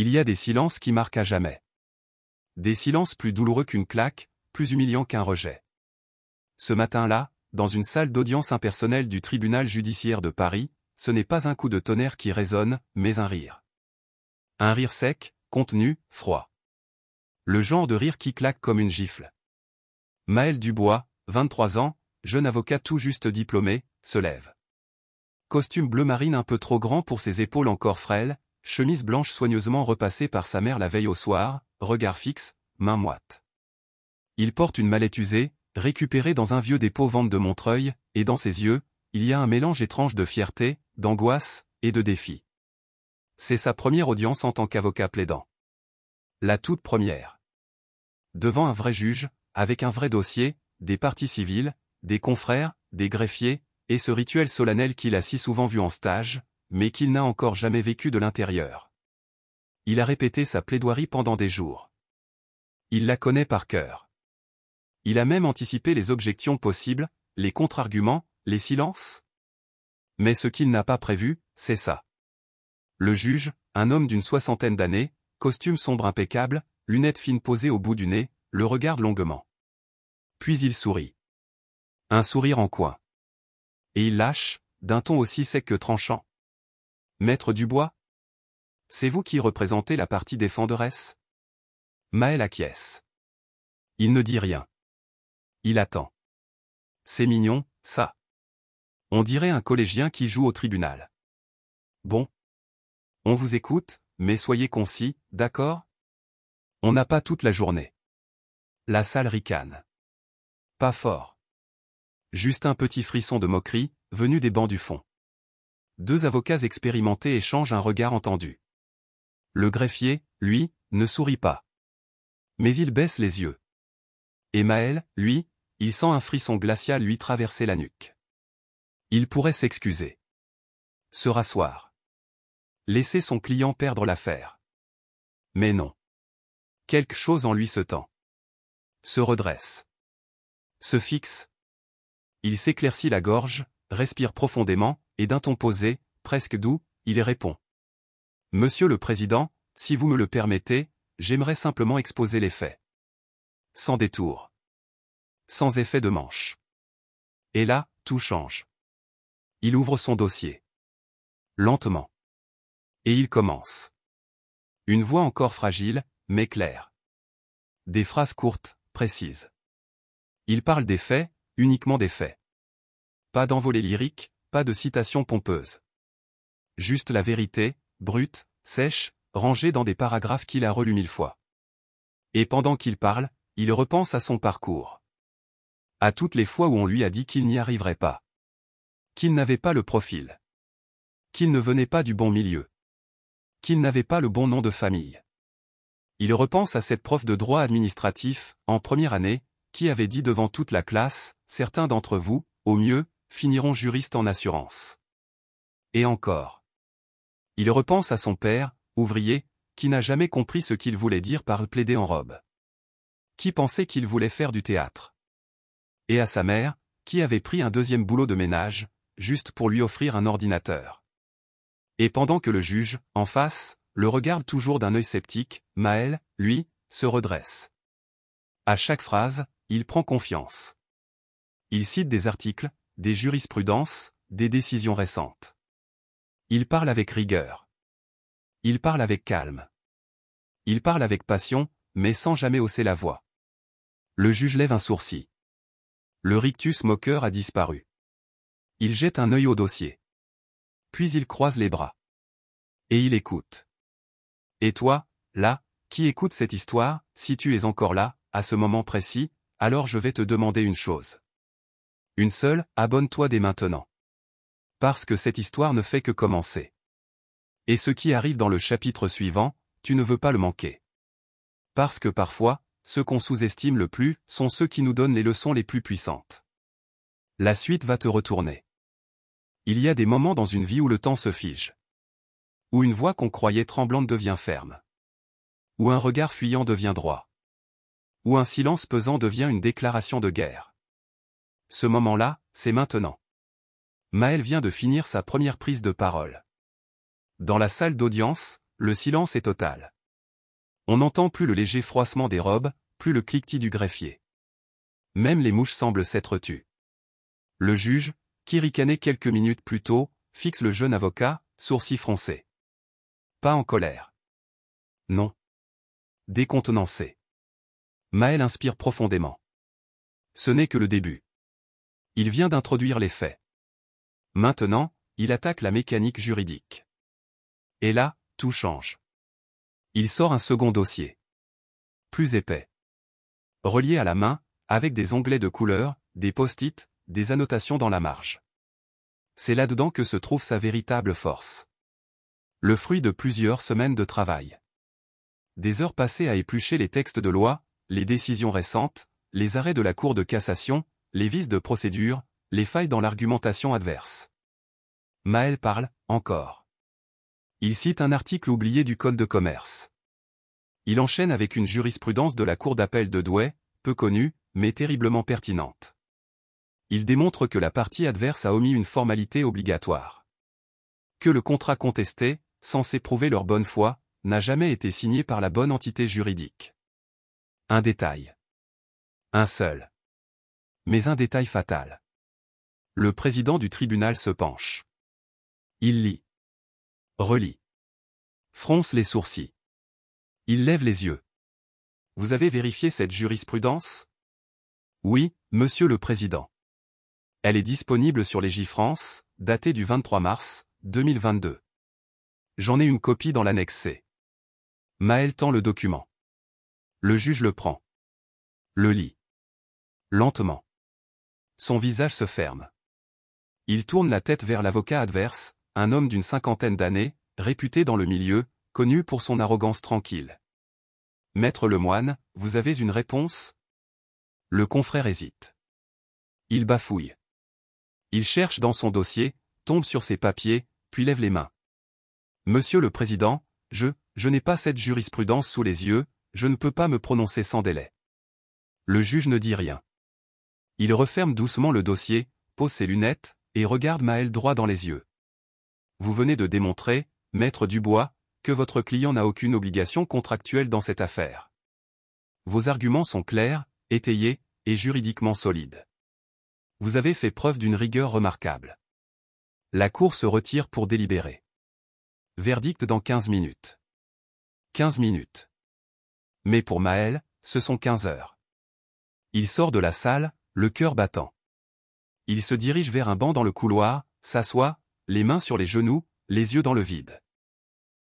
Il y a des silences qui marquent à jamais. Des silences plus douloureux qu'une claque, plus humiliants qu'un rejet. Ce matin-là, dans une salle d'audience impersonnelle du tribunal judiciaire de Paris, ce n'est pas un coup de tonnerre qui résonne, mais un rire. Un rire sec, contenu, froid. Le genre de rire qui claque comme une gifle. Maël Dubois, 23 ans, jeune avocat tout juste diplômé, se lève. Costume bleu marine un peu trop grand pour ses épaules encore frêles, chemise blanche soigneusement repassée par sa mère la veille au soir, regard fixe, main moite. Il porte une mallette usée, récupérée dans un vieux dépôt vente de Montreuil, et dans ses yeux, il y a un mélange étrange de fierté, d'angoisse, et de défi. C'est sa première audience en tant qu'avocat plaidant. La toute première. Devant un vrai juge, avec un vrai dossier, des parties civiles, des confrères, des greffiers, et ce rituel solennel qu'il a si souvent vu en stage, mais qu'il n'a encore jamais vécu de l'intérieur. Il a répété sa plaidoirie pendant des jours. Il la connaît par cœur. Il a même anticipé les objections possibles, les contre-arguments, les silences. Mais ce qu'il n'a pas prévu, c'est ça. Le juge, un homme d'une 60aine d'années, costume sombre impeccable, lunettes fines posées au bout du nez, le regarde longuement. Puis il sourit. Un sourire en coin. Et il lâche, d'un ton aussi sec que tranchant. Maître Dubois? C'est vous qui représentez la partie défenderesse? Maël acquiesce. Il ne dit rien. Il attend. C'est mignon, ça. On dirait un collégien qui joue au tribunal. Bon. On vous écoute, mais soyez concis, d'accord? On n'a pas toute la journée. La salle ricane. Pas fort. Juste un petit frisson de moquerie, venu des bancs du fond. Deux avocats expérimentés échangent un regard entendu. Le greffier, lui, ne sourit pas. Mais il baisse les yeux. Et Maël, lui, il sent un frisson glacial lui traverser la nuque. Il pourrait s'excuser. Se rasseoir. Laisser son client perdre l'affaire. Mais non. Quelque chose en lui se tend. Se redresse. Se fixe. Il s'éclaircit la gorge, respire profondément, et d'un ton posé, presque doux, il répond. Monsieur le Président, si vous me le permettez, j'aimerais simplement exposer les faits. Sans détour. Sans effet de manche. Et là, tout change. Il ouvre son dossier. Lentement. Et il commence. Une voix encore fragile, mais claire. Des phrases courtes, précises. Il parle des faits, uniquement des faits. Pas d'envolée lyrique, pas de citation pompeuse. Juste la vérité, brute, sèche, rangée dans des paragraphes qu'il a relus 1000 fois. Et pendant qu'il parle, il repense à son parcours. À toutes les fois où on lui a dit qu'il n'y arriverait pas. Qu'il n'avait pas le profil. Qu'il ne venait pas du bon milieu. Qu'il n'avait pas le bon nom de famille. Il repense à cette prof de droit administratif, en première année, qui avait dit devant toute la classe, certains d'entre vous, au mieux, finiront juristes en assurance. Et encore. Il repense à son père, ouvrier, qui n'a jamais compris ce qu'il voulait dire par plaider en robe. Qui pensait qu'il voulait faire du théâtre. Et à sa mère, qui avait pris un deuxième boulot de ménage, juste pour lui offrir un ordinateur. Et pendant que le juge, en face, le regarde toujours d'un œil sceptique, Maël, lui, se redresse. À chaque phrase, il prend confiance. Il cite des articles, des jurisprudences, des décisions récentes. Il parle avec rigueur. Il parle avec calme. Il parle avec passion, mais sans jamais hausser la voix. Le juge lève un sourcil. Le rictus moqueur a disparu. Il jette un œil au dossier. Puis il croise les bras. Et il écoute. Et toi, là, qui écoute cette histoire, si tu es encore là, à ce moment précis, alors je vais te demander une chose. Une seule, abonne-toi dès maintenant. Parce que cette histoire ne fait que commencer. Et ce qui arrive dans le chapitre suivant, tu ne veux pas le manquer. Parce que parfois, ceux qu'on sous-estime le plus, sont ceux qui nous donnent les leçons les plus puissantes. La suite va te retourner. Il y a des moments dans une vie où le temps se fige. Où une voix qu'on croyait tremblante devient ferme. Où un regard fuyant devient droit. Où un silence pesant devient une déclaration de guerre. Ce moment-là, c'est maintenant. Maël vient de finir sa première prise de parole. Dans la salle d'audience, le silence est total. On n'entend plus le léger froissement des robes, plus le cliquetis du greffier. Même les mouches semblent s'être tues. Le juge, qui ricanait quelques minutes plus tôt, fixe le jeune avocat, sourcils froncés. Pas en colère. Non. Décontenancé. Maël inspire profondément. Ce n'est que le début. Il vient d'introduire les faits. Maintenant, il attaque la mécanique juridique. Et là, tout change. Il sort un second dossier. Plus épais. Relié à la main, avec des onglets de couleur, des post-it, des annotations dans la marge. C'est là-dedans que se trouve sa véritable force. Le fruit de plusieurs semaines de travail. Des heures passées à éplucher les textes de loi, les décisions récentes, les arrêts de la Cour de cassation, les vices de procédure, les failles dans l'argumentation adverse. Maël parle, encore. Il cite un article oublié du Code de commerce. Il enchaîne avec une jurisprudence de la Cour d'appel de Douai, peu connue, mais terriblement pertinente. Il démontre que la partie adverse a omis une formalité obligatoire. Que le contrat contesté, censé prouver leur bonne foi, n'a jamais été signé par la bonne entité juridique. Un détail. Un seul. Mais un détail fatal. Le président du tribunal se penche. Il lit. Relit. Fronce les sourcils. Il lève les yeux. Vous avez vérifié cette jurisprudence? Oui, monsieur le président. Elle est disponible sur Légifrance, datée du 23 mars 2022. J'en ai une copie dans l'annexe C. Maël tend le document. Le juge le prend. Le lit. Lentement. Son visage se ferme. Il tourne la tête vers l'avocat adverse, un homme d'une cinquantaine d'années, réputé dans le milieu, connu pour son arrogance tranquille. Maître Lemoine, vous avez une réponse? Le confrère hésite. Il bafouille. Il cherche dans son dossier, tombe sur ses papiers, puis lève les mains. Monsieur le Président, je n'ai pas cette jurisprudence sous les yeux, je ne peux pas me prononcer sans délai. Le juge ne dit rien. Il referme doucement le dossier, pose ses lunettes, et regarde Maël droit dans les yeux. Vous venez de démontrer, maître Dubois, que votre client n'a aucune obligation contractuelle dans cette affaire. Vos arguments sont clairs, étayés, et juridiquement solides. Vous avez fait preuve d'une rigueur remarquable. La Cour se retire pour délibérer. Verdict dans 15 minutes. 15 minutes. Mais pour Maël, ce sont 15 heures. Il sort de la salle, le cœur battant. Il se dirige vers un banc dans le couloir, s'assoit, les mains sur les genoux, les yeux dans le vide.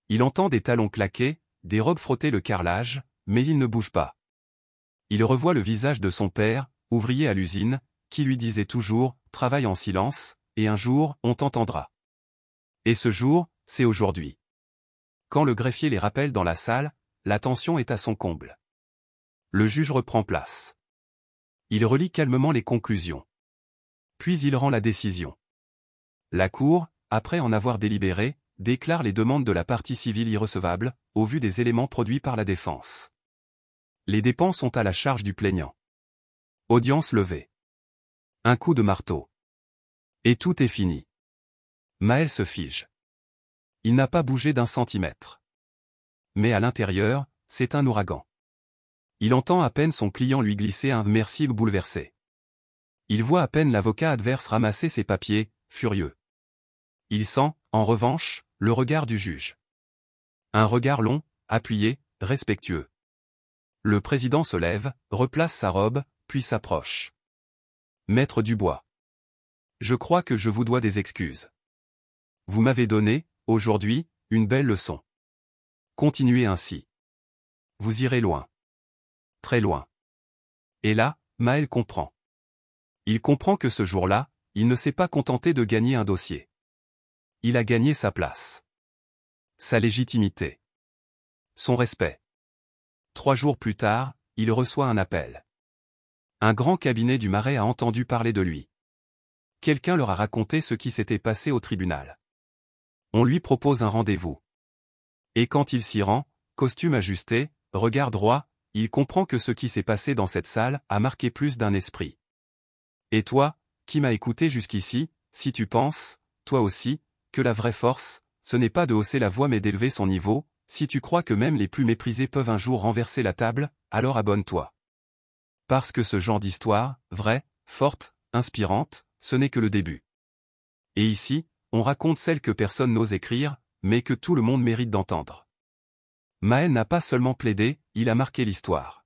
Il entend des talons claquer, des robes frotter le carrelage, mais il ne bouge pas. Il revoit le visage de son père, ouvrier à l'usine, qui lui disait toujours « Travaille en silence », et un jour, on t'entendra. Et ce jour, c'est aujourd'hui. Quand le greffier les rappelle dans la salle, la tension est à son comble. Le juge reprend place. Il relit calmement les conclusions. Puis il rend la décision. La Cour, après en avoir délibéré, déclare les demandes de la partie civile irrecevables, au vu des éléments produits par la défense. Les dépenses sont à la charge du plaignant. Audience levée. Un coup de marteau. Et tout est fini. Maël se fige. Il n'a pas bougé d'un centimètre. Mais à l'intérieur, c'est un ouragan. Il entend à peine son client lui glisser un « merci » bouleversé. Il voit à peine l'avocat adverse ramasser ses papiers, furieux. Il sent, en revanche, le regard du juge. Un regard long, appuyé, respectueux. Le président se lève, replace sa robe, puis s'approche. Maître Dubois. Je crois que je vous dois des excuses. Vous m'avez donné, aujourd'hui, une belle leçon. Continuez ainsi. Vous irez loin. Très loin. Et là, Maël comprend. Il comprend que ce jour-là, il ne s'est pas contenté de gagner un dossier. Il a gagné sa place. Sa légitimité. Son respect. 3 jours plus tard, il reçoit un appel. Un grand cabinet du Marais a entendu parler de lui. Quelqu'un leur a raconté ce qui s'était passé au tribunal. On lui propose un rendez-vous. Et quand il s'y rend, costume ajusté, regard droit, il comprend que ce qui s'est passé dans cette salle a marqué plus d'un esprit. Et toi, qui m'as écouté jusqu'ici, si tu penses, toi aussi, que la vraie force, ce n'est pas de hausser la voix mais d'élever son niveau, Si tu crois que même les plus méprisés peuvent un jour renverser la table, alors abonne-toi. Parce que ce genre d'histoire, vraie, forte, inspirante, ce n'est que le début. Et ici, on raconte celle que personne n'ose écrire, mais que tout le monde mérite d'entendre. Maël n'a pas seulement plaidé, il a marqué l'histoire.